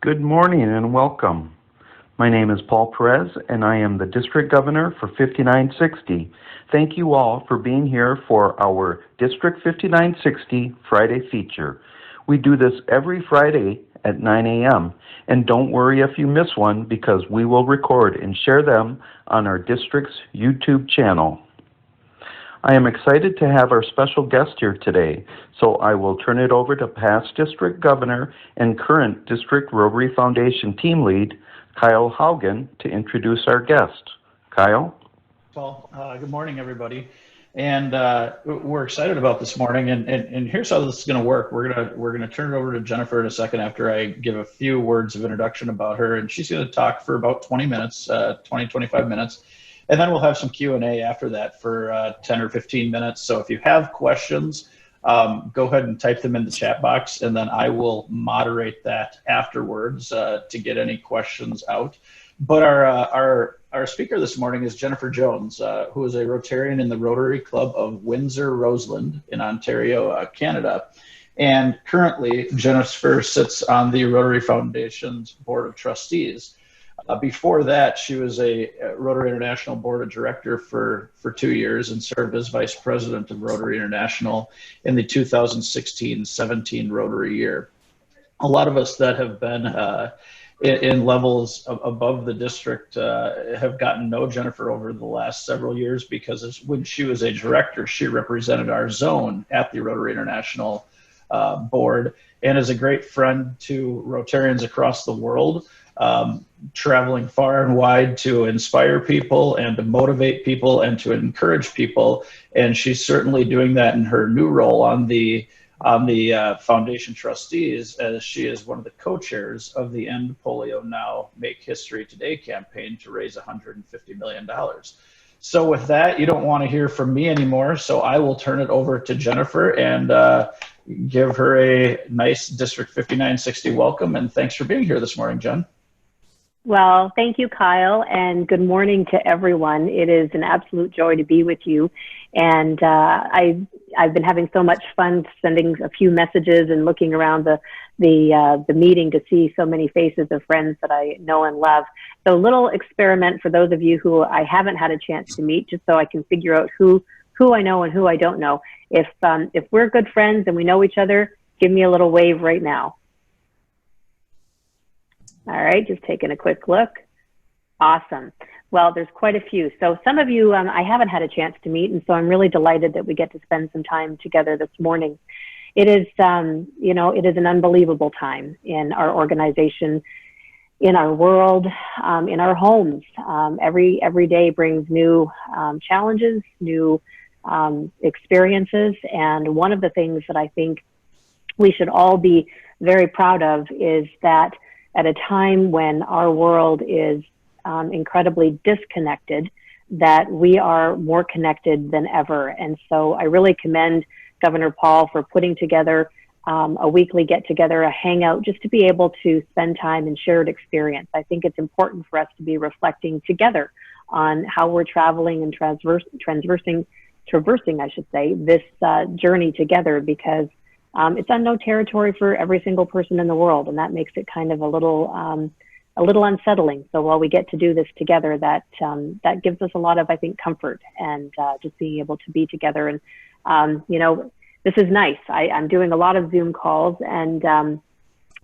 Good morning and welcome. My name is Paul Perez and I am the District Governor for 5960. Thank you all for being here for our District 5960 Friday feature. We do this every Friday at 9 a.m. and don't worry if you miss one because we will record and share them on our district's YouTube channel. I am excited to have our special guest here today, so I will turn it over to past District Governor and current District Rotary Foundation Team Lead, Kyle Haugen, to introduce our guest. Kyle? Paul, good morning, everybody. And we're excited about this morning, and here's how this is going to work. We're gonna turn it over to Jennifer in a second after I give a few words of introduction about her, and she's going to talk for about 20 minutes, 25 minutes. And then we'll have some Q&A after that for 10 or 15 minutes. So if you have questions, go ahead and type them in the chat box, and then I will moderate that afterwards to get any questions out. But our speaker this morning is Jennifer Jones, who is a Rotarian in the Rotary Club of Windsor-Roseland in Ontario, Canada. And currently, Jennifer sits on the Rotary Foundation's Board of Trustees. Before that, she was a Rotary International Board of Director for 2 years and served as Vice President of Rotary International in the 2016-17 Rotary year. A lot of us that have been in levels above the district have gotten to know Jennifer over the last several years because when she was a director, she represented our zone at the Rotary International Board and is a great friend to Rotarians across the world. Traveling far and wide to inspire people and to motivate people and to encourage people, and she's certainly doing that in her new role on the foundation trustees, as she is one of the co-chairs of the End Polio Now, Make History Today campaign to raise $150 million. So with that, you don't want to hear from me anymore, so I will turn it over to Jennifer and give her a nice District 5960 welcome, and thanks for being here this morning, Jen. Well, thank you, Kyle, and good morning to everyone. It is an absolute joy to be with you. And I've been having so much fun sending a few messages and looking around the meeting to see so many faces of friends that I know and love. So a little experiment for those of you who I haven't had a chance to meet, just so I can figure out who I know and who I don't know. If we're good friends and we know each other, give me a little wave right now. All right, just taking a quick look. Awesome. Well, there's quite a few. So some of you I haven't had a chance to meet, and so I'm really delighted that we get to spend some time together this morning. It is, it is an unbelievable time in our organization, in our world, in our homes. Every day brings new challenges, new experiences, and one of the things that I think we should all be very proud of is that at a time when our world is incredibly disconnected, that we are more connected than ever. And so I really commend Governor Paul for putting together a weekly get-together, a hangout, just to be able to spend time in shared experience. I think it's important for us to be reflecting together on how we're traveling and traversing, I should say, this journey together, because it's unknown territory for every single person in the world, and that makes it kind of a little unsettling. So while we get to do this together, that gives us a lot of, I think, comfort and just being able to be together. And this is nice. I'm doing a lot of Zoom calls, and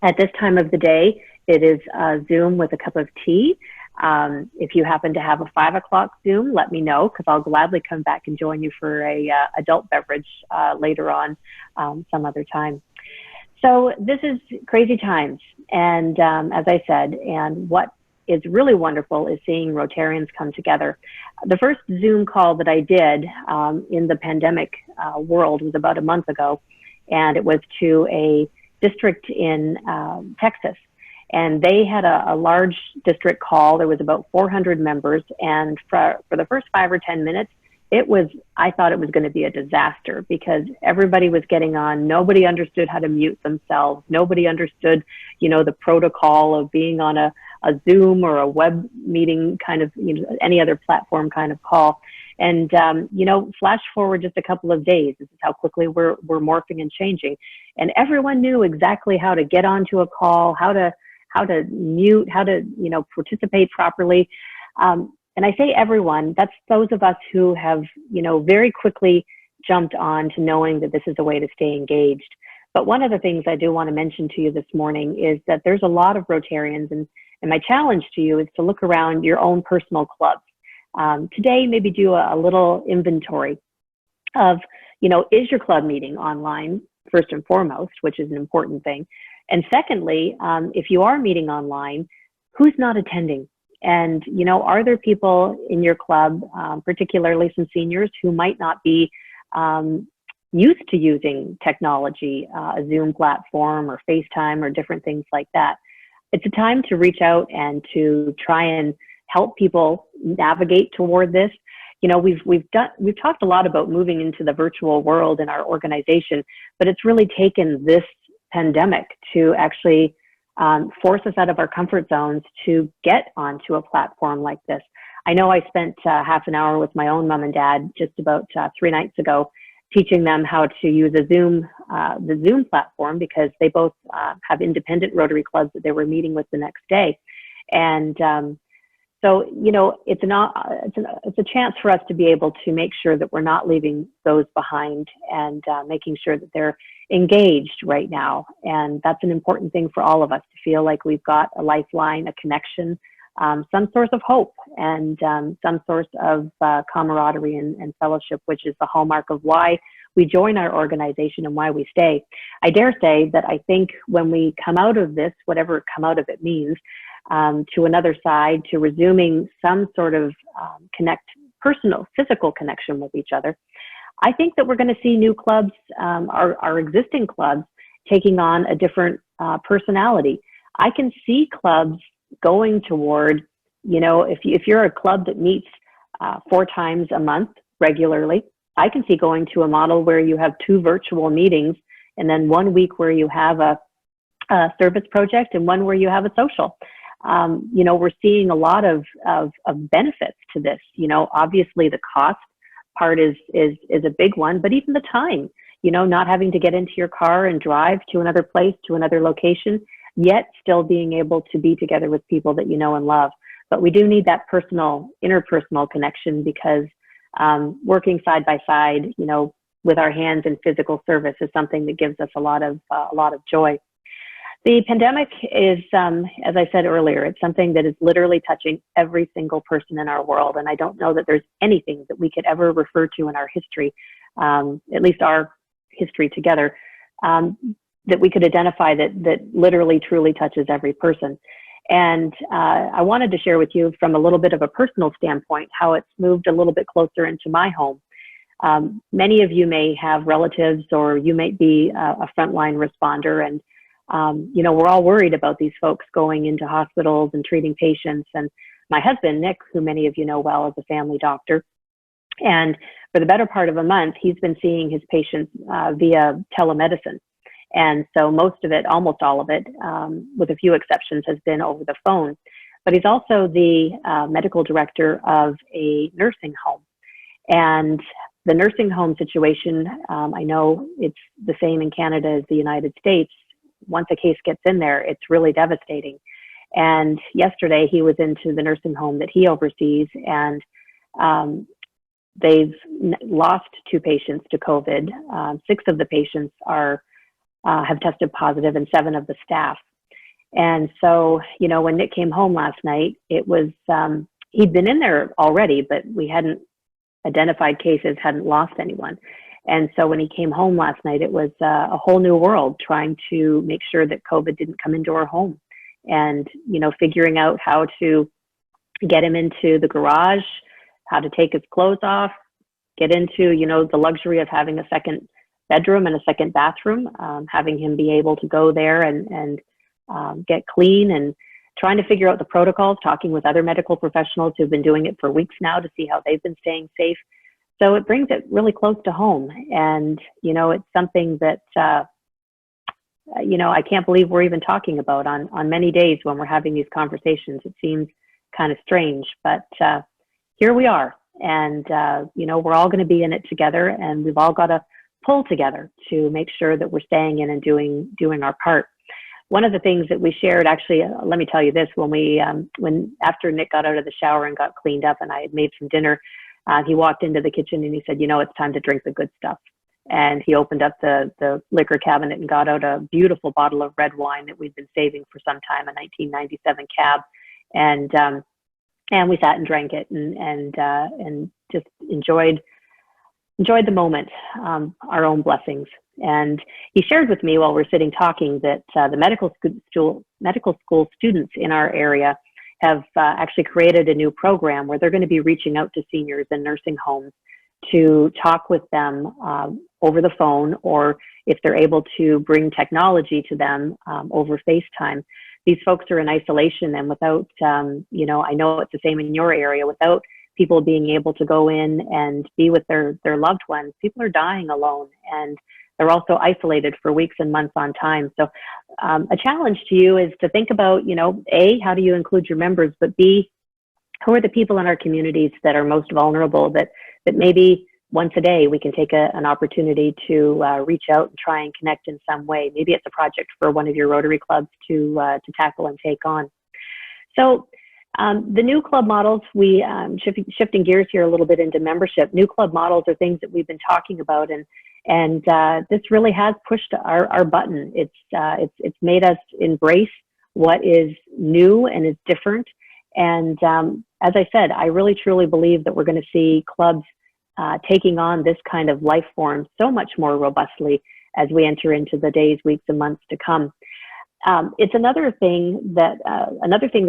at this time of the day, it is Zoom with a cup of tea. If you happen to have a 5 o'clock Zoom, let me know, because I'll gladly come back and join you for a adult beverage later on some other time. So this is crazy times. And as I said, and what is really wonderful is seeing Rotarians come together. The first Zoom call that I did in the pandemic world was about a month ago, and it was to a district in Texas. And they had a large district call. There was about 400 members. And for the first 5 or 10 minutes, I thought it was going to be a disaster because everybody was getting on. Nobody understood how to mute themselves. Nobody understood, the protocol of being on a Zoom or a web meeting kind of, any other platform kind of call. And, flash forward just a couple of days, this is how quickly we're morphing and changing. And everyone knew exactly how to get onto a call, how to how to mute, how to, participate properly. And I say everyone, that's those of us who have, very quickly jumped on to knowing that this is a way to stay engaged. But one of the things I do want to mention to you this morning is that there's a lot of Rotarians, and my challenge to you is to look around your own personal clubs. Today, maybe do a little inventory of, is your club meeting online, first and foremost, which is an important thing. And secondly, if you are meeting online, who's not attending? And, are there people in your club, particularly some seniors, who might not be used to using technology, a Zoom platform or FaceTime or different things like that? It's a time to reach out and to try and help people navigate toward this. We've talked a lot about moving into the virtual world in our organization, but it's really taken this pandemic to actually force us out of our comfort zones to get onto a platform like this. I know I spent half an hour with my own mom and dad just about 3 nights ago, teaching them how to use the Zoom platform, because they both have independent Rotary clubs that they were meeting with the next day. And so, it's a chance for us to be able to make sure that we're not leaving those behind, and making sure that they're engaged right now. And that's an important thing for all of us, to feel like we've got a lifeline, a connection, some source of hope, and some source of camaraderie and fellowship, which is the hallmark of why we join our organization and why we stay. I dare say that I think when we come out of this, whatever come out of it means, to another side, to resuming some sort of personal, physical connection with each other, I think that we're going to see new clubs, our existing clubs, taking on a different personality. I can see clubs going toward, if you're a club that meets 4 times a month regularly, I can see going to a model where you have 2 virtual meetings, and then 1 week where you have a service project and 1 where you have a social. We're seeing a lot of benefits to this. Obviously the cost part is a big one, but even the time, not having to get into your car and drive to another place, to another location, yet still being able to be together with people that you know and love. But we do need that interpersonal connection, because working side by side, with our hands in physical service is something that gives us a lot of joy. The pandemic is, as I said earlier, it's something that is literally touching every single person in our world. And I don't know that there's anything that we could ever refer to in our history, at least our history together, that we could identify that literally, truly touches every person. And I wanted to share with you, from a little bit of a personal standpoint, how it's moved a little bit closer into my home. Many of you may have relatives, or you might be a frontline responder, and we're all worried about these folks going into hospitals and treating patients. And my husband, Nick, who many of you know well, is a family doctor. And for the better part of a month, he's been seeing his patients via telemedicine. And so most of it, almost all of it, with a few exceptions, has been over the phone. But he's also the medical director of a nursing home. And the nursing home situation, I know it's the same in Canada as the United States. Once a case gets in there, it's really devastating. And yesterday he was into the nursing home that he oversees, and they've lost 2 patients to COVID. 6 of the patients have tested positive, and 7 of the staff. And so, when Nick came home last night, it was, he'd been in there already, but we hadn't identified cases, hadn't lost anyone. And so when he came home last night, it was a whole new world, trying to make sure that COVID didn't come into our home, and, figuring out how to get him into the garage, how to take his clothes off, get into, the luxury of having a second bedroom and a second bathroom, having him be able to go there and get clean, and trying to figure out the protocols, talking with other medical professionals who've been doing it for weeks now to see how they've been staying safe. So it brings it really close to home. And, it's something that, I can't believe we're even talking about on many days when we're having these conversations. It seems kind of strange, but here we are. And, we're all going to be in it together, and we've all got to pull together to make sure that we're staying in and doing our part. one of the things that we shared, actually, let me tell you this, after Nick got out of the shower and got cleaned up and I had made some dinner, he walked into the kitchen and he said, it's time to drink the good stuff. And he opened up the liquor cabinet and got out a beautiful bottle of red wine that we'd been saving for some time, a 1997 cab. And we sat and drank it and just enjoyed the moment, our own blessings. And he shared with me while we're sitting talking that the medical school students in our area have actually created a new program where they're going to be reaching out to seniors in nursing homes to talk with them over the phone, or if they're able to bring technology to them over FaceTime. These folks are in isolation, and without, I know it's the same in your area, without people being able to go in and be with their loved ones, people are dying alone, and they're also isolated for weeks and months on time. So a challenge to you is to think about, A, how do you include your members, but B, who are the people in our communities that are most vulnerable, that maybe once a day we can take an opportunity to reach out and try and connect in some way. Maybe it's a project for one of your Rotary clubs to tackle and take on. So the new club models, we shifting gears here a little bit into membership. New club models are things that we've been talking about, and this really has pushed our button. It's made us embrace what is new and is different. And as I said, I really truly believe that we're going to see clubs taking on this kind of life form so much more robustly as we enter into the days, weeks, and months to come. It's another thing that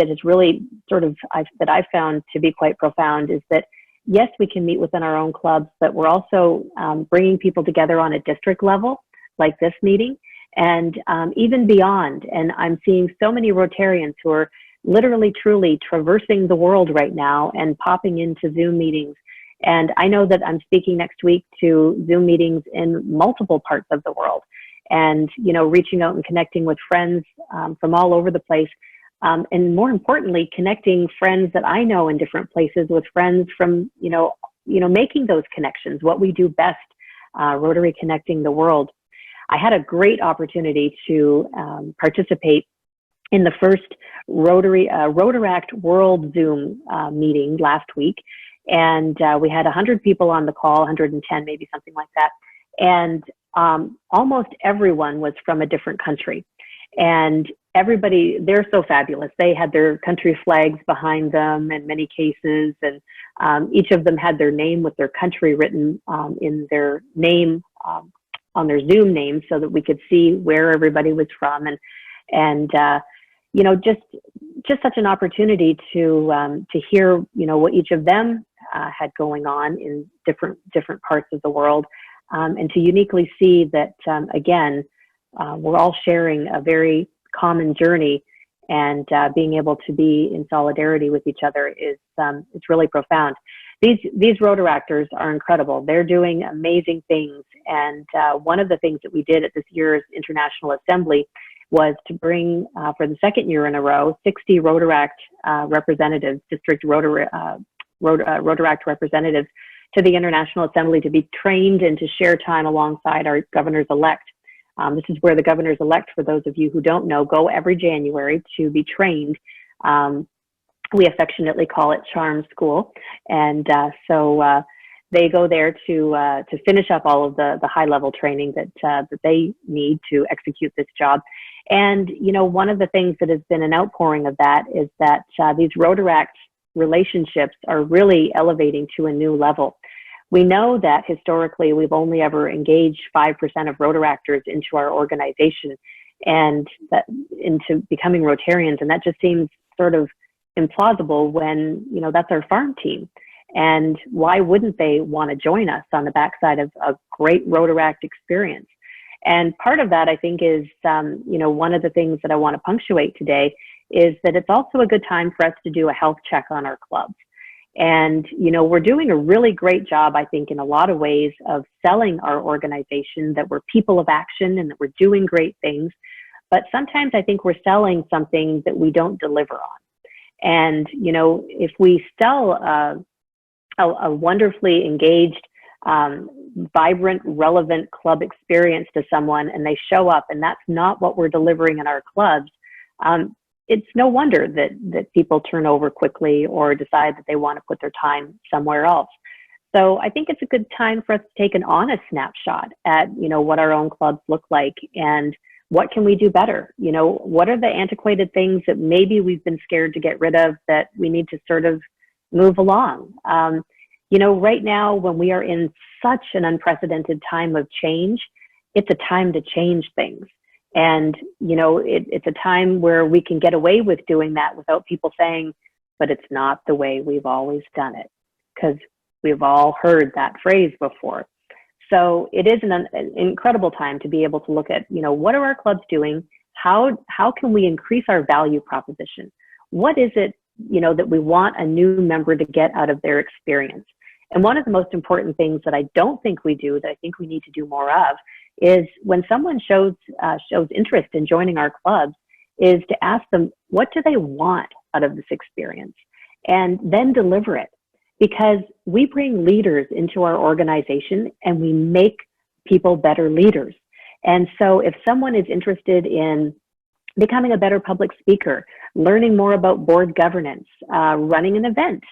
is really that I've found to be quite profound is that, yes, we can meet within our own clubs, but we're also bringing people together on a district level, like this meeting, and even beyond. And I'm seeing so many Rotarians who are literally, truly traversing the world right now and popping into Zoom meetings. And I know that I'm speaking next week to Zoom meetings in multiple parts of the world, and, reaching out and connecting with friends from all over the place. And more importantly, connecting friends that I know in different places with friends from, making those connections, what we do best, Rotary Connecting the World. I had a great opportunity to participate in the first Rotaract World Zoom meeting last week. And we had 100 people on the call, 110, maybe something like that. And almost everyone was from a different country. And everybody, they're so fabulous. They had their country flags behind them in many cases. And each of them had their name with their country written in their name, on their Zoom name, so that we could see where everybody was from. And just such an opportunity to hear, what each of them had going on in different parts of the world, and to uniquely see that, again, we're all sharing a very common journey, and being able to be in solidarity with each other is it's really profound. These Rotaractors are incredible. They're doing amazing things, and one of the things that we did at this year's International Assembly was to bring, for the second year in a row, 60 Rotaract representatives, district Rotaract representatives, to the International Assembly to be trained and to share time alongside our governors-elect. This is where the governors-elect, for those of you who don't know, go every January to be trained. We affectionately call it Charm School. And so they go there to finish up all of the high-level training that they need to execute this job. And, one of the things that has been an outpouring of that is that these Rotaract relationships are really elevating to a new level. We know that historically we've only ever engaged 5% of Rotaractors into our organization and into becoming Rotarians, and that just seems sort of implausible when, that's our farm team. And why wouldn't they want to join us on the backside of a great Rotaract experience? And part of that, I think, is, one of the things that I want to punctuate today is that it's also a good time for us to do a health check on our clubs. And, we're doing a really great job, I think, in a lot of ways of selling our organization, that we're people of action and that we're doing great things. But sometimes I think we're selling something that we don't deliver on. And, if we sell a wonderfully engaged vibrant, relevant club experience to someone, and they show up and that's not what we're delivering in our clubs, it's no wonder that people turn over quickly or decide that they want to put their time somewhere else. So I think it's a good time for us to take an honest snapshot at, what our own clubs look like and what can we do better? What are the antiquated things that maybe we've been scared to get rid of that we need to sort of move along? Right now, when we are in such an unprecedented time of change, it's a time to change things. And, it's a time where we can get away with doing that without people saying, but it's not the way we've always done it. Because we've all heard that phrase before. So it is an incredible time to be able to look at, what are our clubs doing? How can we increase our value proposition? What is it, that we want a new member to get out of their experience? And one of the most important things that I don't think we do, that I think we need to do more of, is when someone shows interest in joining our clubs, is to ask them, what do they want out of this experience? And then deliver it. Because we bring leaders into our organization and we make people better leaders. And so if someone is interested in becoming a better public speaker, learning more about board governance, running an event,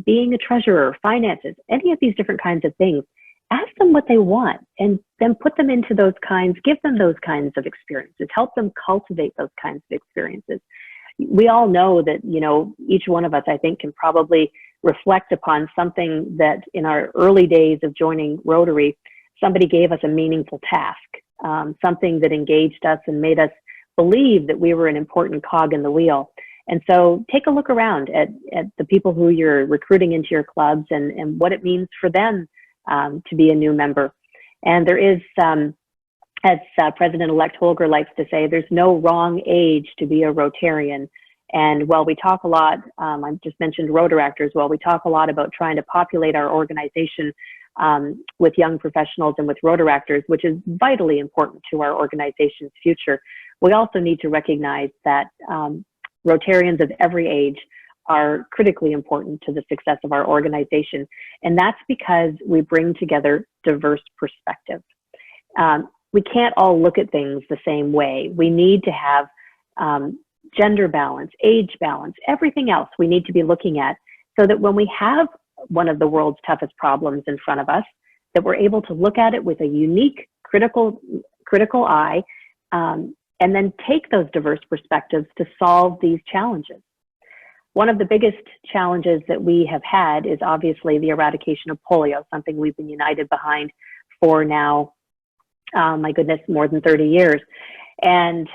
being a treasurer, finances, any of these different kinds of things, ask them what they want and then put them into those kinds, give them those kinds of experiences, help them cultivate those kinds of experiences. We all know that, each one of us, I think, can probably reflect upon something that in our early days of joining Rotary, somebody gave us a meaningful task, something that engaged us and made us believe that we were an important cog in the wheel. And so take a look around at the people who you're recruiting into your clubs and what it means for them to be a new member. And there is, as President-elect Holger likes to say, there's no wrong age to be a Rotarian. And while we talk a lot, I just mentioned Rotaractors, while we talk a lot about trying to populate our organization with young professionals and with Rotaractors, which is vitally important to our organization's future, we also need to recognize that Rotarians of every age are critically important to the success of our organization. And that's because we bring together diverse perspectives. We can't all look at things the same way. We need to have gender balance, age balance, everything else we need to be looking at so that when we have one of the world's toughest problems in front of us, that we're able to look at it with a unique, critical eye, and then take those diverse perspectives to solve these challenges. One of the biggest challenges that we have had is obviously the eradication of polio, something we've been united behind for now, my goodness, more than 30 years. And,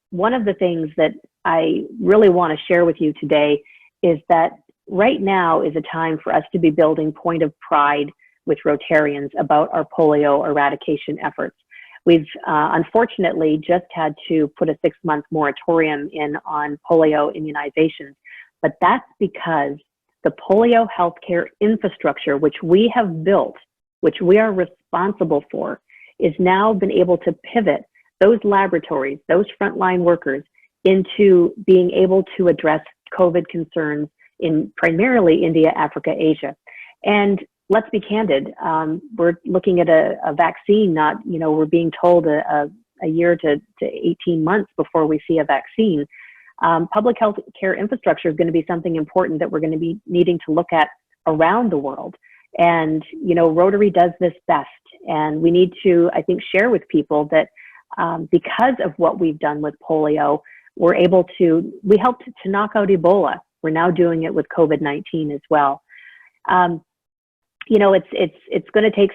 one of the things that I really want to share with you today is that right now is a time for us to be building point of pride with Rotarians about our polio eradication efforts. We've unfortunately just had to put a 6-month moratorium in on polio immunizations, but that's because the polio healthcare infrastructure, which we have built, which we are responsible for, is now been able to pivot those laboratories, those frontline workers, into being able to address COVID concerns in primarily India, Africa, Asia. And let's be candid, we're looking at a vaccine, not, we're being told a year to 18 months before we see a vaccine. Public health care infrastructure is going to be something important that we're going to be needing to look at around the world. And, Rotary does this best. And we need to, I think, share with people that because of what we've done with polio, we helped to knock out Ebola. We're now doing it with COVID-19 as well. It's going to take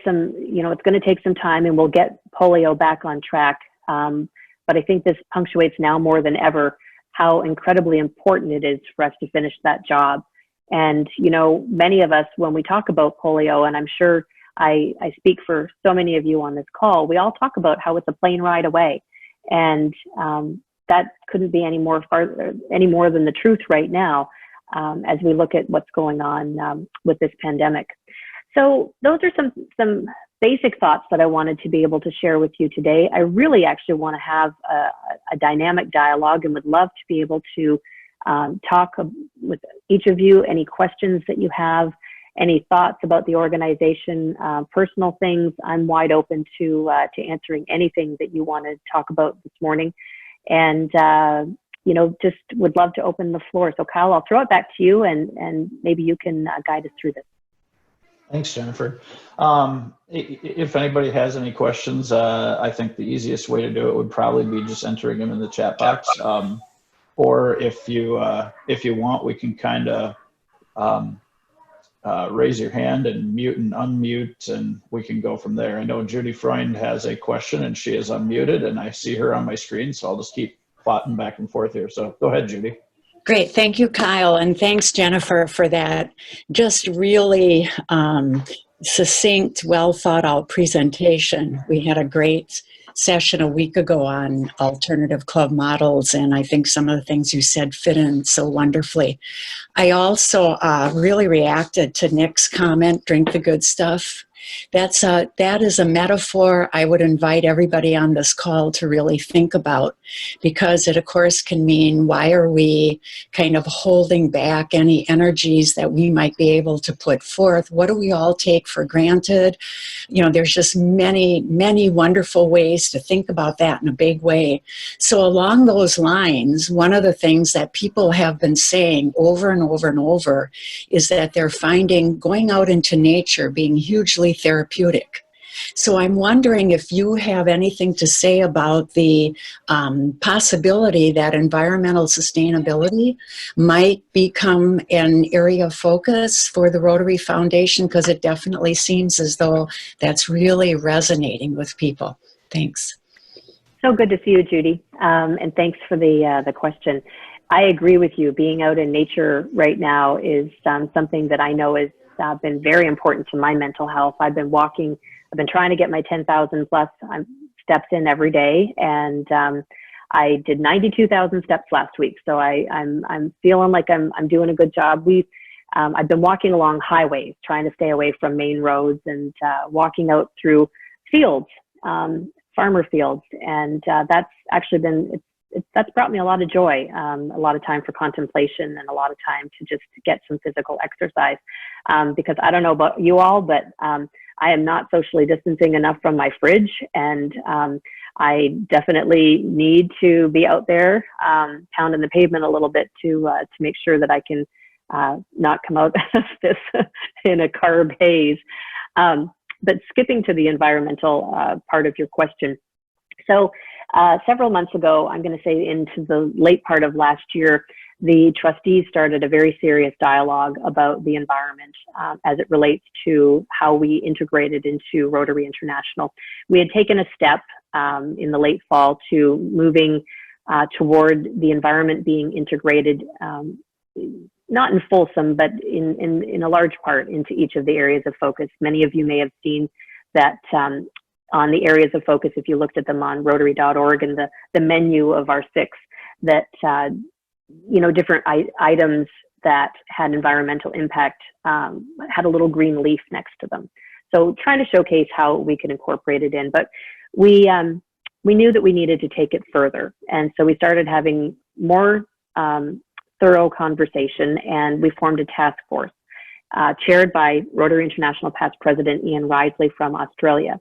some time, and we'll get polio back on track. But I think this punctuates now more than ever how incredibly important it is for us to finish that job. And, many of us, when we talk about polio, and I'm sure I speak for so many of you on this call, we all talk about how it's a plane ride away. And that couldn't be any more than the truth right now as we look at what's going on with this pandemic. So those are some basic thoughts that I wanted to be able to share with you today. I really actually want to have a dynamic dialogue and would love to be able to talk with each of you, any questions that you have. any thoughts about the organization, personal things. I'm wide open to answering anything that you want to talk about this morning. And, just would love to open the floor. So Kyle, I'll throw it back to you, and maybe you can guide us through this. Thanks, Jennifer. If anybody has any questions, I think the easiest way to do it would probably be just entering them in the chat box. Or if you want, we can kind of raise your hand and mute and unmute, and we can go from there. I know Judy Freund has a question, and she is unmuted, and I see her on my screen, so I'll just keep plotting back and forth here. So go ahead, Judy. Great. Thank you, Kyle. And thanks, Jennifer, for that just really succinct, well thought out presentation. We had a great session a week ago on alternative club models, and I think some of the things you said fit in so wonderfully. I also really reacted to Nick's comment, drink the good stuff. That is a metaphor I would invite everybody on this call to really think about, because it of course can mean, why are we kind of holding back any energies that we might be able to put forth? What do we all take for granted? There's just many, many wonderful ways to think about that in a big way. So along those lines, one of the things that people have been saying over and over and over is that they're finding going out into nature being hugely therapeutic. So I'm wondering if you have anything to say about the possibility that environmental sustainability might become an area of focus for the Rotary Foundation, because it definitely seems as though that's really resonating with people. Thanks. So good to see you, Judy, and thanks for the question. I agree with you. Being out in nature right now is something that I know has been very important to my mental health. I've been trying to get my 10,000 plus steps in every day, and I did 92,000 steps last week. So I'm feeling like I'm doing a good job. I've been walking along highways, trying to stay away from main roads, and walking out through fields, farmer fields, and that's actually that's brought me a lot of joy, a lot of time for contemplation, and a lot of time to just get some physical exercise. Because I don't know about you all, but I am not socially distancing enough from my fridge, and I definitely need to be out there pounding the pavement a little bit to make sure that I can not come out of this in a carb haze. But skipping to the environmental part of your question. So several months ago, I'm going to say into the late part of last year, the trustees started a very serious dialogue about the environment as it relates to how we integrated into Rotary International. We had taken a step in the late fall to moving toward the environment being integrated, not in fulsome, but in a large part into each of the areas of focus. Many of you may have seen that on the areas of focus, if you looked at them on Rotary.org and the menu of our 6, that different items that had environmental impact had a little green leaf next to them. So trying to showcase how we could incorporate it in, but we knew that we needed to take it further, and so we started having more thorough conversation, and we formed a task force chaired by Rotary International past president Ian Risley from Australia.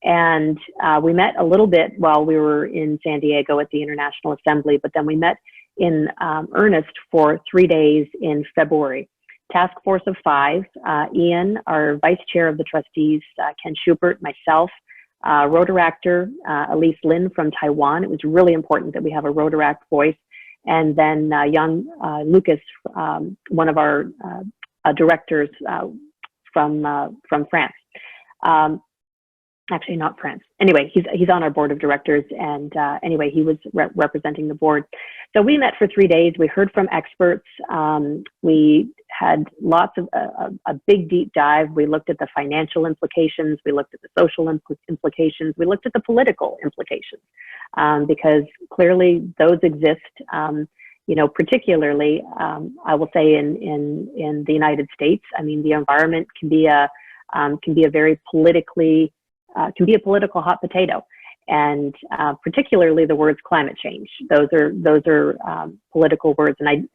And we met a little bit while we were in San Diego at the International Assembly, but then we met in earnest for 3 days in February. Task force of 5, Ian, our vice chair of the trustees, Ken Schubert, myself, Rotaractor, Elise Lin from Taiwan. It was really important that we have a Rotaract voice. And then young Lucas, one of our directors from France. Actually, not France. Anyway, he's on our board of directors, and anyway, he was representing the board. So we met for 3 days. We heard from experts. We had lots of a big deep dive. We looked at the financial implications. We looked at the social implications. We looked at the political implications, because clearly those exist. Particularly, I will say in the United States. I mean, the environment can be a very can be a political hot potato. and particularly the words climate change. Those are political words, and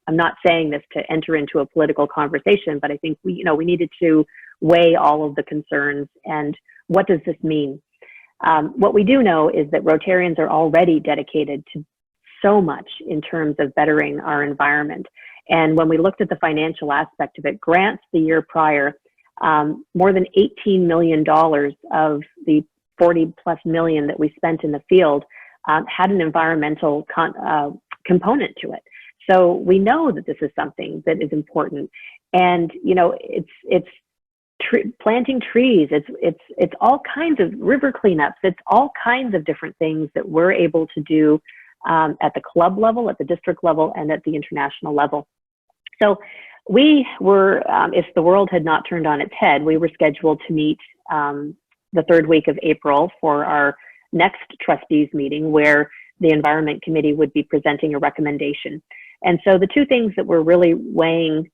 I'm not saying this to enter into a political conversation, but I think we needed to weigh all of the concerns and what does this mean. What we do know is that Rotarians are already dedicated to so much in terms of bettering our environment. And when we looked at the financial aspect of it, grants the year prior, more than $18 million of the 40 plus million that we spent in the field had an environmental component to it. So we know that this is something that is important. And, it's planting trees, it's all kinds of river cleanups, it's all kinds of different things that we're able to do at the club level, at the district level, and at the international level. So we were, if the world had not turned on its head, we were scheduled to meet the third week of April for our next trustees meeting, where the Environment Committee would be presenting a recommendation. And so the two things that we're really weighing,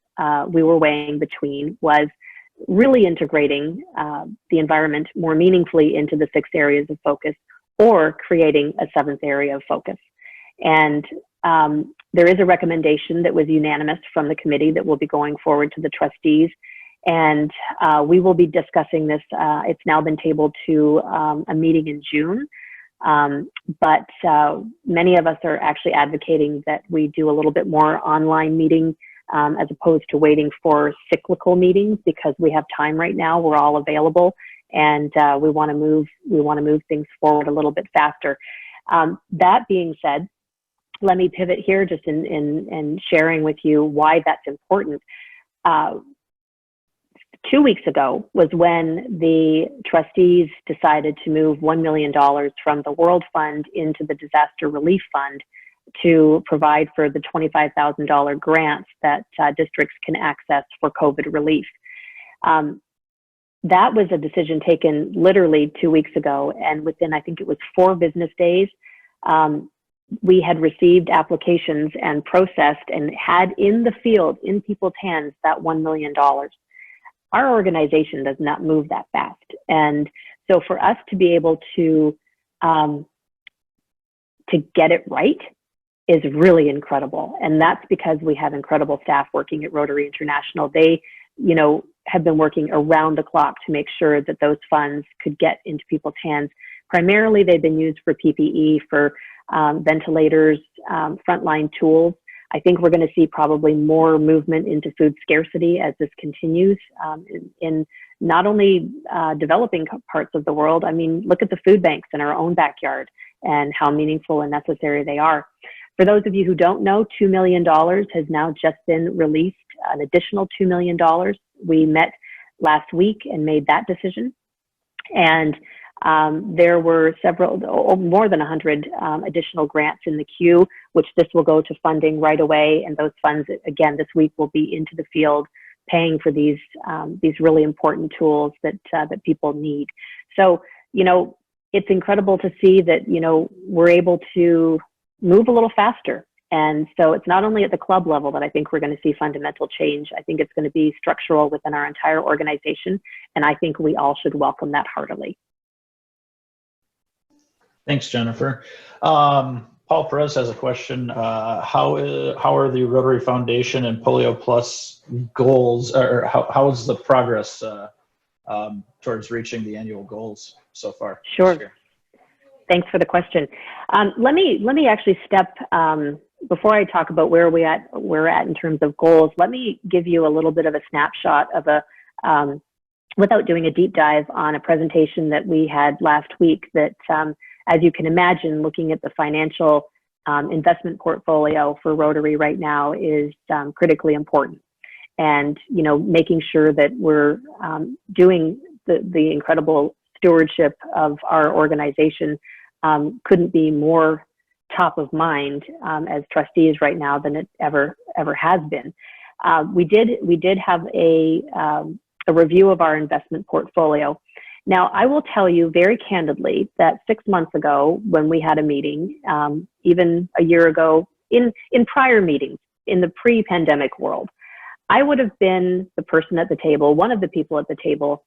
between was really integrating the environment more meaningfully into the 6 areas of focus, or creating a 7th area of focus. And there is a recommendation that was unanimous from the committee that will be going forward to the trustees. And we will be discussing this. It's now been tabled to a meeting in June. But many of us are actually advocating that we do a little bit more online meeting as opposed to waiting for cyclical meetings, because we have time right now. We're all available, and we want to move things forward a little bit faster. That being said, let me pivot here just in sharing with you why that's important. 2 weeks ago was when the trustees decided to move $1 million from the World Fund into the Disaster Relief Fund to provide for the $25,000 grants that districts can access for COVID relief. That was a decision taken literally 2 weeks ago, and within, I think it was 4 business days, we had received applications and processed and had in the field, in people's hands, that $1 million. Our organization does not move that fast. And so for us to be able to get it right is really incredible. And that's because we have incredible staff working at Rotary International. They, have been working around the clock to make sure that those funds could get into people's hands. Primarily, they've been used for PPE, for ventilators, frontline tools. I think we're going to see probably more movement into food scarcity as this continues in not only developing parts of the world. I mean, look at the food banks in our own backyard and how meaningful and necessary they are. For those of you who don't know, $2 million has now just been released, an additional $2 million. We met last week and made that decision. And there were more than 100 additional grants in the queue, which this will go to funding right away. And those funds, again, this week will be into the field, paying for these really important tools that people need. So, it's incredible to see that, we're able to move a little faster. And so it's not only at the club level that I think we're going to see fundamental change. I think it's going to be structural within our entire organization. And I think we all should welcome that heartily. Thanks, Jennifer. Paul Perez has a question. How are the Rotary Foundation and Polio Plus goals, or how is the progress towards reaching the annual goals so far? Sure. Thanks for the question. Let me actually step, before I talk about where we're at in terms of goals, let me give you a little bit of a snapshot of without doing a deep dive on a presentation that we had last week that, as you can imagine, looking at the financial investment portfolio for Rotary right now is critically important. And, making sure that we're doing the incredible stewardship of our organization couldn't be more top of mind as trustees right now than it ever has been. We did have a review of our investment portfolio. Now, I will tell you very candidly that 6 months ago, when we had a meeting, even a year ago, in prior meetings, in the pre-pandemic world, I would have been the person at the table, one of the people at the table,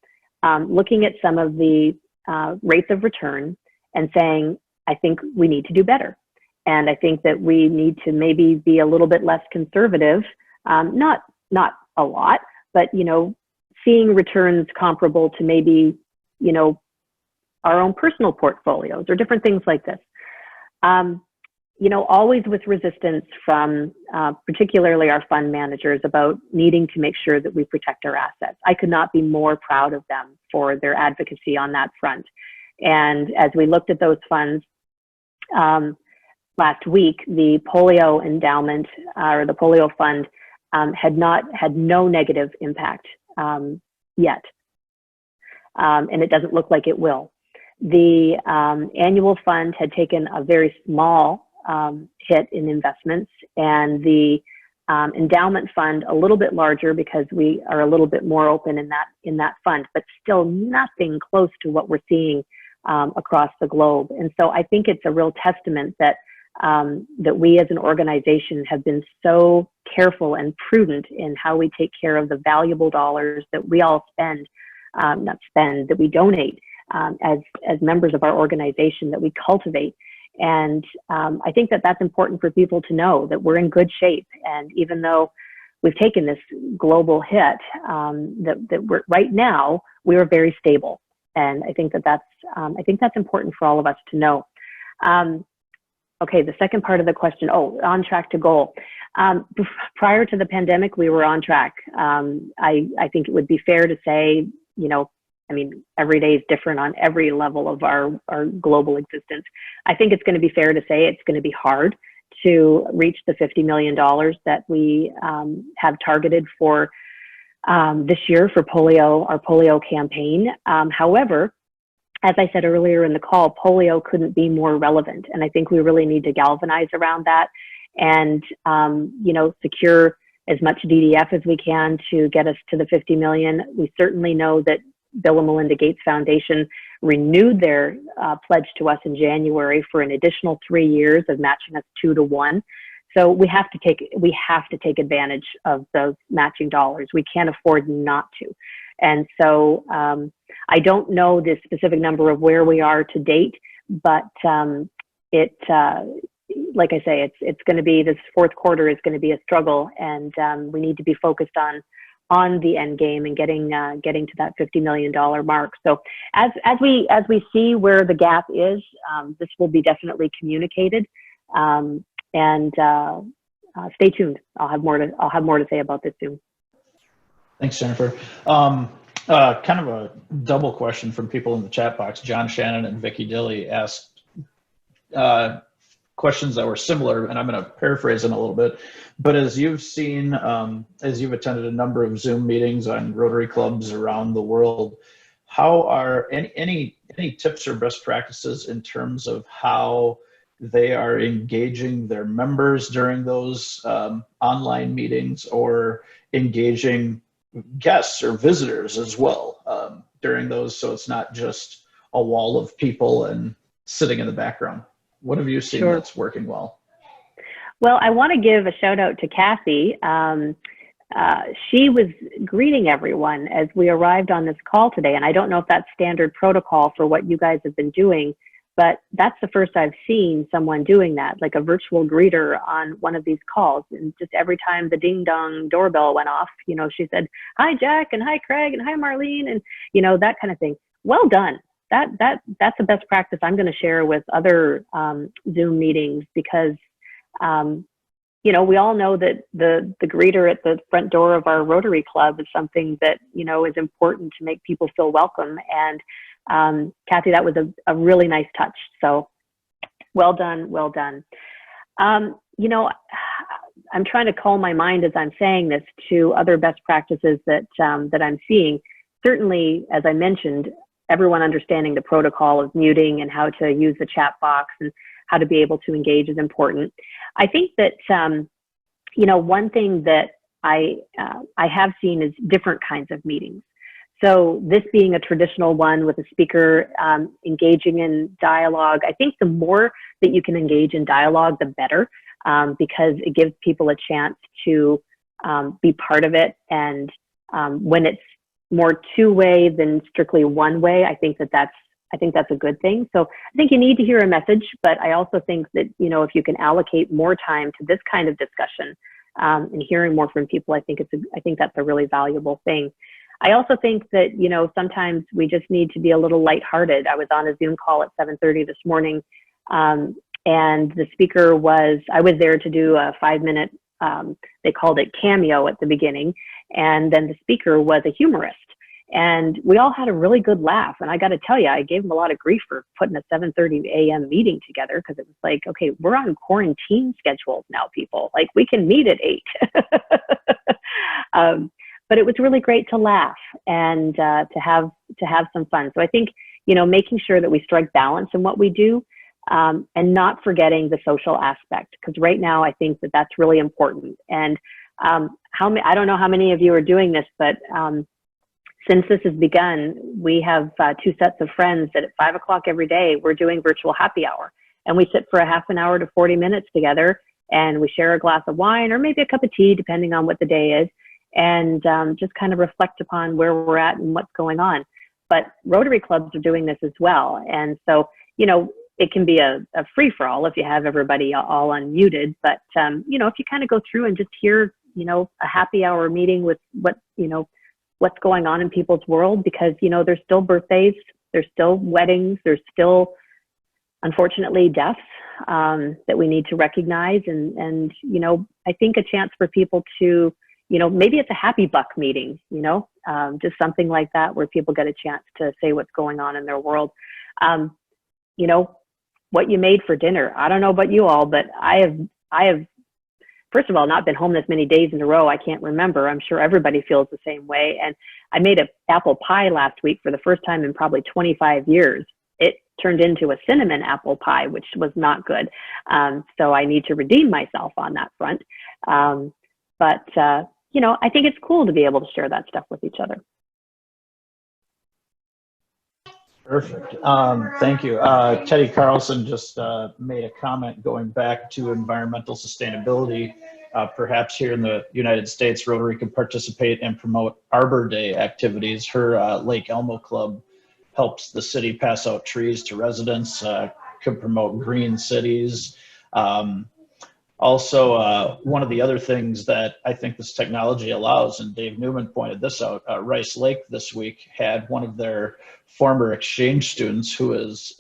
looking at some of the rates of return and saying, I think we need to do better. And I think that we need to maybe be a little bit less conservative, not a lot, but, seeing returns comparable to maybe, our own personal portfolios or different things like this. Always with resistance from particularly our fund managers about needing to make sure that we protect our assets. I could not be more proud of them for their advocacy on that front. And as we looked at those funds last week, the polio endowment or the polio fund had no negative impact yet. And it doesn't look like it will. The annual fund had taken a very small hit in investments, and the endowment fund a little bit larger because we are a little bit more open in that fund, but still nothing close to what we're seeing across the globe. And so I think it's a real testament that that we as an organization have been so careful and prudent in how we take care of the valuable dollars that we all that we donate as members of our organization, that we cultivate. And I think that that's important for people to know, that we're in good shape. And even though we've taken this global hit, that we're right now, we are very stable. And I think that's important for all of us to know. Okay, the second part of the question, on track to goal. Prior to the pandemic, we were on track. I think it would be fair to say, every day is different on every level of our global existence. I think it's going to be fair to say it's going to be hard to reach the $50 million that we have targeted for this year for our polio campaign. However, as I said earlier in the call, polio couldn't be more relevant. And I think we really need to galvanize around that and, secure as much DDF as we can to get us to the 50 million. We certainly know that Bill and Melinda Gates Foundation renewed their pledge to us in January for an additional 3 years of matching us 2 to 1. So we have to take advantage of those matching dollars. We can't afford not to. And so I don't know the specific number of where we are to date, but like I say, it's going to be, this fourth quarter is going to be a struggle, and we need to be focused on the end game and getting to that $50 million mark. So as we see where the gap is, this will be definitely communicated, and stay tuned. I'll have more to say about this soon. Thanks, Jennifer. Kind of a double question from people in the chat box. John Shannon and Vicky Dilly asked questions that were similar, and I'm going to paraphrase them a little bit. But as you've seen, as you've attended a number of Zoom meetings on Rotary clubs around the world, how are any tips or best practices in terms of how they are engaging their members during those online meetings, or engaging guests or visitors as well during those, so it's not just a wall of people and sitting in the background? What have you seen that's working well? Well, I want to give a shout out to Kathy. She was greeting everyone as we arrived on this call today, and I don't know if that's standard protocol for what you guys have been doing, but that's the first I've seen someone doing that, like a virtual greeter on one of these calls. And just every time the ding dong doorbell went off, she said, "Hi, Jack," and "Hi, Craig," and "Hi, Marlene," and that kind of thing. Well done. That's a best practice I'm going to share with other Zoom meetings, because we all know that the greeter at the front door of our Rotary Club is something that is important to make people feel welcome. And Kathy, that was a really nice touch. So well done, well done. I'm trying to calm my mind as I'm saying this to other best practices that I'm seeing. Certainly, as I mentioned, everyone understanding the protocol of muting and how to use the chat box and how to be able to engage is important. I think that one thing that I have seen is different kinds of meetings. So this being a traditional one with a speaker engaging in dialogue, I think the more that you can engage in dialogue, the better, because it gives people a chance to be part of it. And when it's more two-way than strictly one way, I think I think that's a good thing. So I think you need to hear a message, but I also think that, you know, if you can allocate more time to this kind of discussion and hearing more from people, I think that's a really valuable thing. I also think that, you know, sometimes we just need to be a little lighthearted. I was on a Zoom call at 7:30 this morning, and the speaker I was there to do a 5-minute, they called it cameo at the beginning, and then the speaker was a humorist. And we all had a really good laugh. And I got to tell you, I gave him a lot of grief for putting a 7:30 a.m. meeting together, because it was like, okay, we're on quarantine schedules now, people. Like, we can meet at 8. But it was really great to laugh and to have some fun. So I think, you know, making sure that we strike balance in what we do, and not forgetting the social aspect, because right now I think that that's really important. And I don't know how many of you are doing this, but since this has begun, we have 2 sets of friends that at 5 o'clock every day, we're doing virtual happy hour. And we sit for a half an hour to 40 minutes together, and we share a glass of wine or maybe a cup of tea, depending on what the day is, and just kind of reflect upon where we're at and what's going on. But Rotary clubs are doing this as well. And so, you know, it can be a free-for-all if you have everybody all unmuted. But, you know, if you kind of go through and just hear, you know, a happy hour meeting with what's going on in people's world, because, you know, there's still birthdays, there's still weddings, there's still, unfortunately, deaths that we need to recognize. And, you know, I think a chance for people to, you know, maybe it's a happy buck meeting, you know, just something like that, where people get a chance to say what's going on in their world. You know, what you made for dinner. I don't know about you all, but I have, first of all, not been home this many days in a row. I can't remember. I'm sure everybody feels the same way. And I made an apple pie last week for the first time in probably 25 years. It turned into a cinnamon apple pie, which was not good. So I need to redeem myself on that front. But you know, I think it's cool to be able to share that stuff with each other. Perfect. Thank you. Teddy Carlson just made a comment going back to environmental sustainability. Perhaps here in the United States, Rotary can participate and promote Arbor Day activities. Her Lake Elmo Club helps the city pass out trees to residents, could promote green cities. Also, one of the other things that I think this technology allows, and Dave Newman pointed this out, Rice Lake this week had one of their former exchange students who is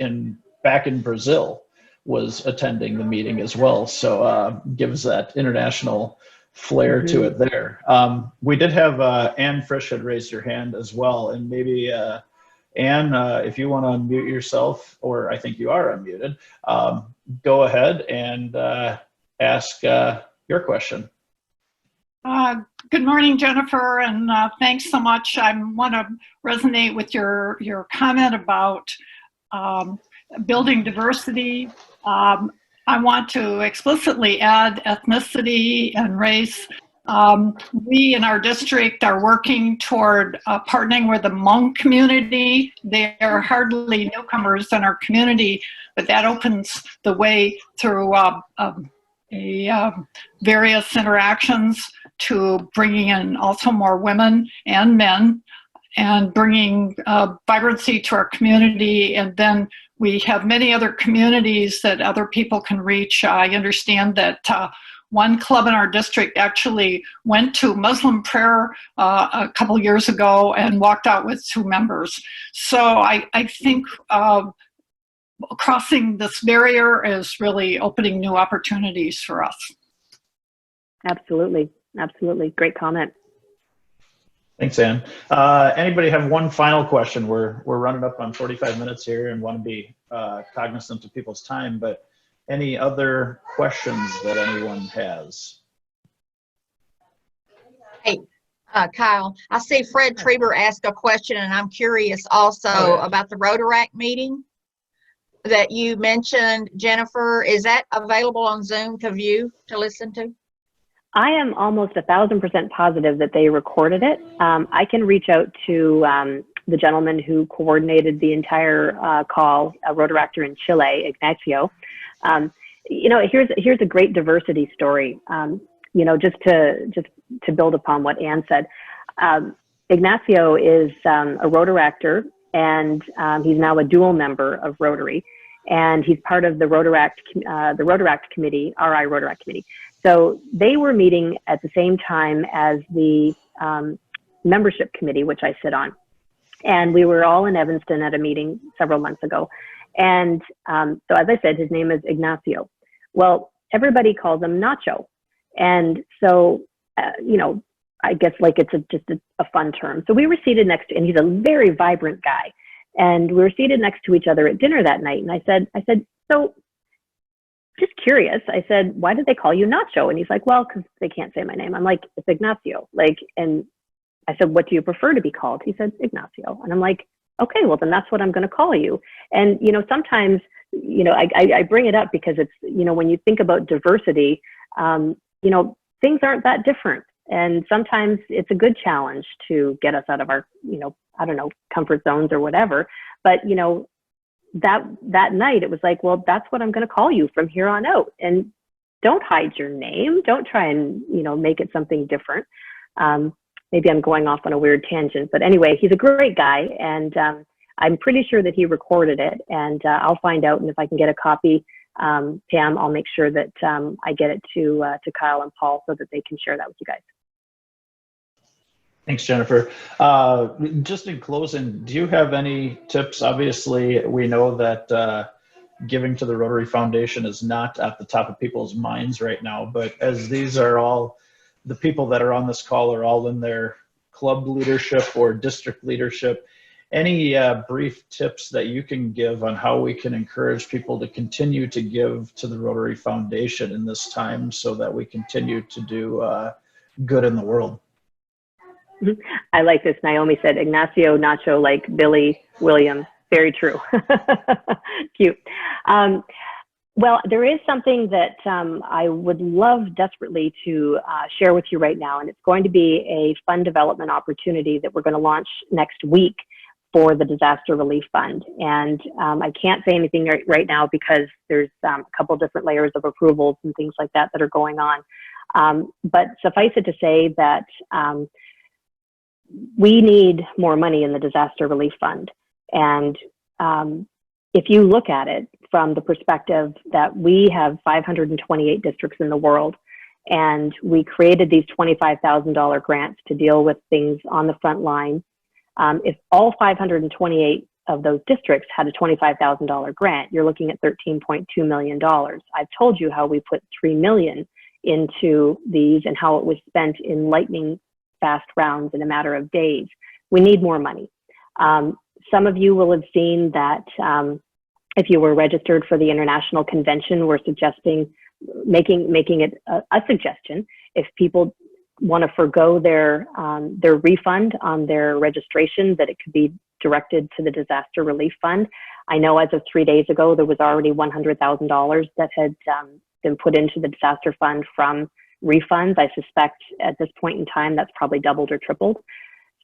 back in Brazil was attending the meeting as well. So gives that international flair to it there. We did have Ann Frisch had raised her hand as well, and maybe Ann, if you want to unmute yourself, or I think you are unmuted, go ahead and ask your question. Good morning, Jennifer, and thanks so much. I want to resonate with your comment about building diversity. I want to explicitly add ethnicity and race. We in our district are working toward partnering with the Hmong community. They are hardly newcomers in our community, but that opens the way through various interactions to bringing in also more women and men and bringing vibrancy to our community. And then we have many other communities that other people can reach. I understand that one club in our district actually went to Muslim prayer a couple years ago and walked out with 2 members. So I think crossing this barrier is really opening new opportunities for us. Absolutely. Absolutely. Great comment. Thanks, Ann. Anybody have one final question? We're running up on 45 minutes here and want to be cognizant of people's time, but any other questions that anyone has? Hey, Kyle, I see Fred Trieber asked a question, and I'm curious also about the Rotaract meeting that you mentioned, Jennifer. Is that available on Zoom to view, to listen to? I am almost 1,000% positive that they recorded it. I can reach out to the gentleman who coordinated the entire call, a Rotaractor in Chile, Ignacio. You know, here's a great diversity story. You know, just to build upon what Ann said. Ignacio is a Rotaractor and he's now a dual member of Rotary, and he's part of the Rotaract committee, RI Rotaract committee. So they were meeting at the same time as the membership committee, which I sit on. And we were all in Evanston at a meeting several months ago. And so as I said, his name is Ignacio. Well, everybody calls him Nacho. And so, you know, I guess like it's just a fun term. So we were seated next to, and he's a very vibrant guy. And we were seated next to each other at dinner that night. And I said, so just curious. I said, why did they call you Nacho? And he's like, well, because they can't say my name. I'm like, it's Ignacio. Like, and I said, what do you prefer to be called? He said, Ignacio. And I'm like, okay, well, then that's what I'm going to call you. And, you know, sometimes, you know, I bring it up because it's, you know, when you think about diversity, you know, things aren't that different. And sometimes it's a good challenge to get us out of our, you know, I don't know, comfort zones or whatever. But, you know, that night it was like, well, that's what I'm going to call you from here on out. And don't hide your name. Don't try and, you know, make it something different. Maybe I'm going off on a weird tangent, but anyway, he's a great guy, and I'm pretty sure that he recorded it, and I'll find out, and if I can get a copy, Pam, I'll make sure that I get it to Kyle and Paul so that they can share that with you guys. Thanks, Jennifer. Just in closing, do you have any tips? Obviously, we know that giving to the Rotary Foundation is not at the top of people's minds right now, but as these are all, the people that are on this call are all in their club leadership or district leadership, any brief tips that you can give on how we can encourage people to continue to give to the Rotary Foundation in this time so that we continue to do good in the world? I like this. Naomi said, Ignacio, Nacho, like Billy, William. Very true. Cute. Well, there is something that I would love desperately to share with you right now, and it's going to be a fund development opportunity that we're going to launch next week for the Disaster Relief Fund. And I can't say anything right now because there's a couple different layers of approvals and things like that that are going on. But suffice it to say that we need more money in the Disaster Relief Fund. And if you look at it from the perspective that we have 528 districts in the world, and we created these $25,000 grants to deal with things on the front line, if all 528 of those districts had a $25,000 grant, you're looking at $13.2 million. I've told you how we put $3 million into these and how it was spent in lightning fast rounds in a matter of days. We need more money. Some of you will have seen that if you were registered for the International Convention, we're suggesting making it a suggestion. If people want to forego their refund on their registration, that it could be directed to the Disaster Relief Fund. I know as of 3 days ago, there was already $100,000 that had been put into the Disaster Fund from refunds. I suspect at this point in time, that's probably doubled or tripled.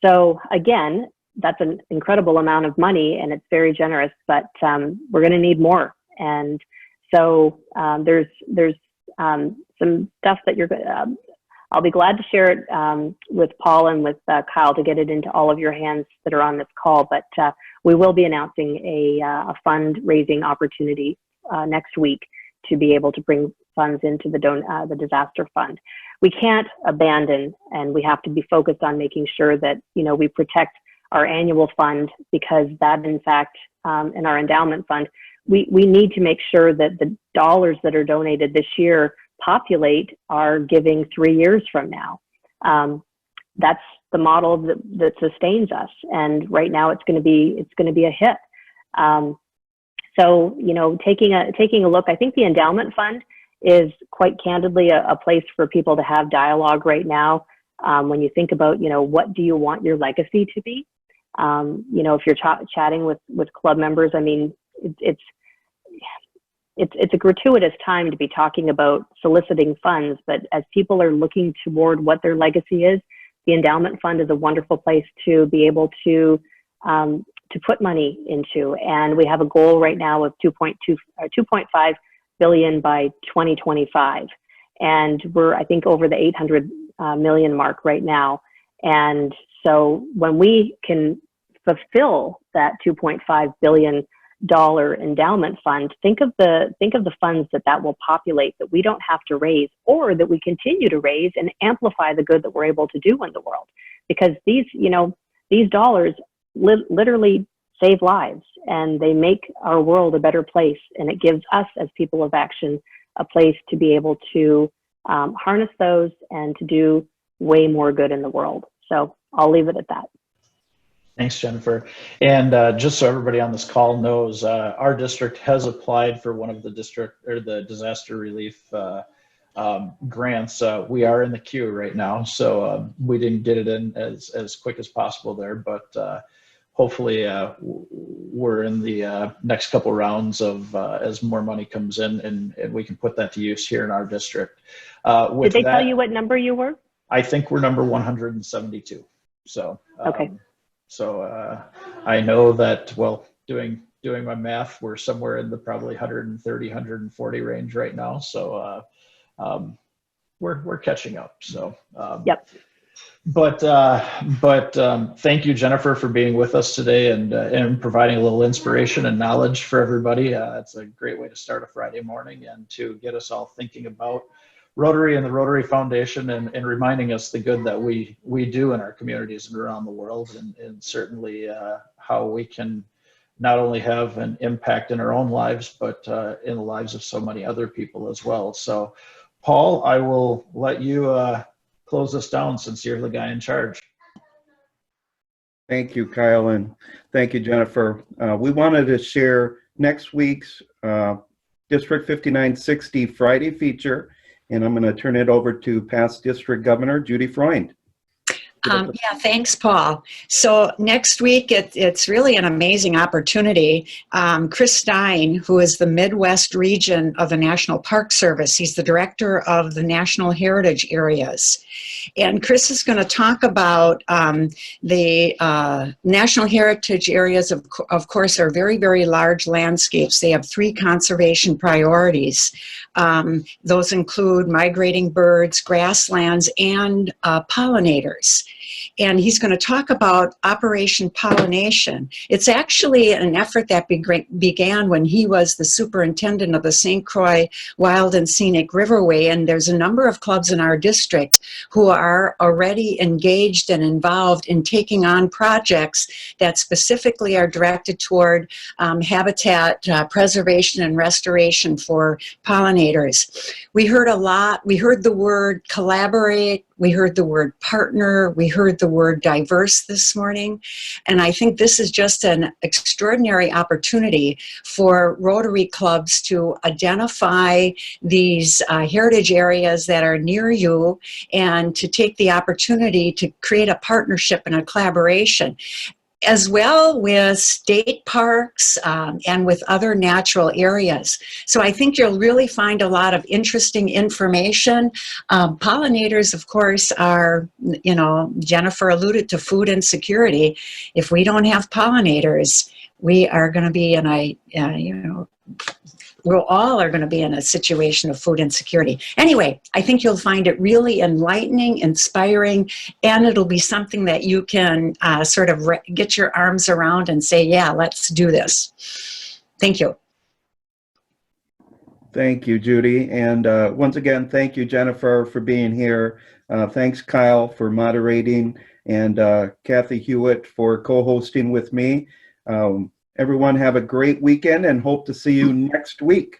So again, that's an incredible amount of money and it's very generous, but we're going to need more. And so there's some stuff that I'll be glad to share it with Paul and with Kyle to get it into all of your hands that are on this call. But we will be announcing a fundraising opportunity next week to be able to bring funds into the disaster fund. We can't abandon, and we have to be focused on making sure that we protect our annual fund, because that, in fact, in our endowment fund, we need to make sure that the dollars that are donated this year populate our giving 3 years from now. That's the model that sustains us, and right now it's going to be a hit. So taking a look, I think the endowment fund is quite candidly a place for people to have dialogue right now. When you think about what do you want your legacy to be, if you're chatting with club members, I mean it's a gratuitous time to be talking about soliciting funds, but as people are looking toward what their legacy is, the endowment fund is a wonderful place to be able to put money into. And we have a goal right now of 2.5 billion by 2025. And we're, I think, over the 800 million mark right now. And so when we can fulfill that $2.5 billion endowment fund, think of the funds that will populate, that we don't have to raise, or that we continue to raise and amplify the good that we're able to do in the world. Because these dollars literally save lives, and they make our world a better place, and it gives us as people of action a place to be able to harness those and to do way more good in the world. So I'll leave it at that. Thanks, Jennifer. And just so everybody on this call knows, our district has applied for one of the the disaster relief grants. We are in the queue right now, so we didn't get it in as quick as possible there, but hopefully we're in the next couple rounds of as more money comes in, and we can put that to use here in our district. Did they tell you what number you were? I think we're number 172. So okay. So I know that, well, doing my math, we're somewhere in the probably 130, 140 range right now. So we're catching up. So yep. But thank you, Jennifer, for being with us today and providing a little inspiration and knowledge for everybody. It's a great way to start a Friday morning and to get us all thinking about Rotary and the Rotary Foundation, and reminding us the good that we do in our communities and around the world, and certainly how we can not only have an impact in our own lives, but in the lives of so many other people as well. So, Paul, I will let you close us down since you're the guy in charge. Thank you, Kyle, and thank you, Jennifer. We wanted to share next week's District 5960 Friday feature, and I'm going to turn it over to past District Governor Judy Freund. Yeah, thanks, Paul. So next week, it's really an amazing opportunity. Chris Stein, who is the Midwest region of the National Park Service, he's the director of the National Heritage Areas. And Chris is going to talk about the National Heritage Areas, of course, are very, very large landscapes. They have 3 conservation priorities. Those include migrating birds, grasslands, and pollinators. And he's going to talk about Operation Pollination. It's actually an effort that began when he was the superintendent of the St. Croix Wild and Scenic Riverway, and there's a number of clubs in our district who are already engaged and involved in taking on projects that specifically are directed toward habitat preservation and restoration for pollinators. We heard a lot. We heard the word collaborate. We heard the word partner. We heard the word diverse this morning. And I think this is just an extraordinary opportunity for Rotary clubs to identify these heritage areas that are near you and to take the opportunity to create a partnership and a collaboration, as well with state parks and with other natural areas. So I think you'll really find a lot of interesting information. Pollinators, of course, are, Jennifer alluded to food insecurity. If we don't have pollinators, we are going to be in a, we all are going to be in a situation of food insecurity. Anyway, I think you'll find it really enlightening, inspiring, and it'll be something that you can sort of get your arms around and say, yeah, let's do this. Thank you. Thank you, Judy. And once again, thank you, Jennifer, for being here. Thanks, Kyle, for moderating, and Kathy Hewitt for co-hosting with me. Everyone have a great weekend and hope to see you next week.